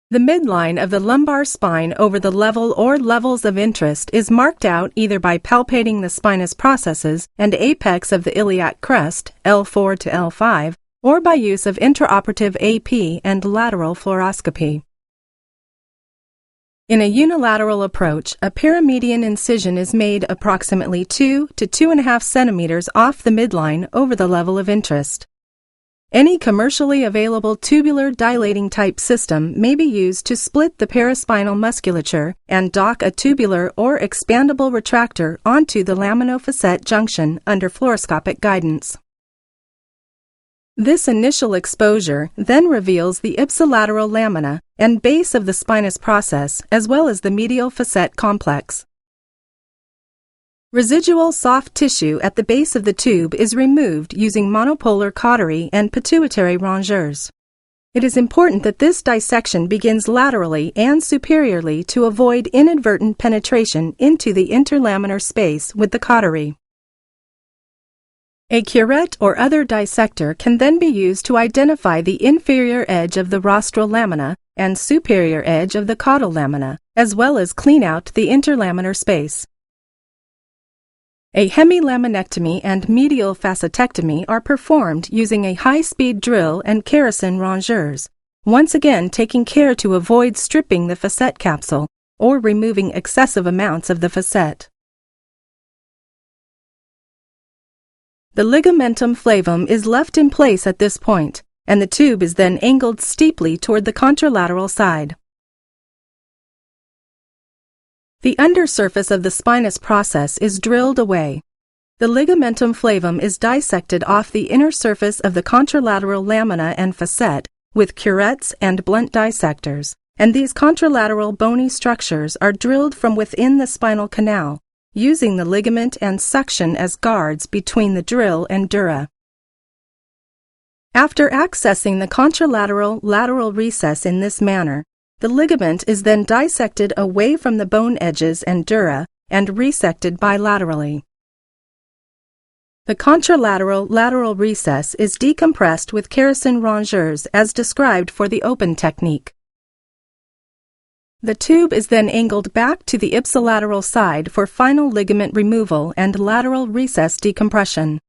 The midline of the lumbar spine over the level or levels of interest is marked out either by palpating the spinous processes and apex of the iliac crest, L4 to L5, or by use of intraoperative AP and lateral fluoroscopy. In a unilateral approach, a paramedian incision is made approximately 2 to 2.5 centimeters off the midline over the level of interest. Any commercially available tubular dilating type system may be used to split the paraspinal musculature and dock a tubular or expandable retractor onto the laminofacet junction under fluoroscopic guidance. This initial exposure then reveals the ipsilateral lamina and base of the spinous process as well as the medial facet complex. Residual soft tissue at the base of the tube is removed using monopolar cautery and pituitary rongeurs. It is important that this dissection begins laterally and superiorly to avoid inadvertent penetration into the interlaminar space with the cautery. A curette or other dissector can then be used to identify the inferior edge of the rostral lamina and superior edge of the caudal lamina, as well as clean out the interlaminar space. A hemilaminectomy and medial facetectomy are performed using a high-speed drill and kerosene rongeurs, once again taking care to avoid stripping the facet capsule or removing excessive amounts of the facet. The ligamentum flavum is left in place at this point, and the tube is then angled steeply toward the contralateral side. The undersurface of the spinous process is drilled away. The ligamentum flavum is dissected off the inner surface of the contralateral lamina and facet with curettes and blunt dissectors, and these contralateral bony structures are drilled from within the spinal canal, using the ligament and suction as guards between the drill and dura. After accessing the contralateral lateral recess in this manner, the ligament is then dissected away from the bone edges and dura and resected bilaterally. The contralateral lateral recess is decompressed with kerosene rongeurs as described for the open technique. The tube is then angled back to the ipsilateral side for final ligament removal and lateral recess decompression.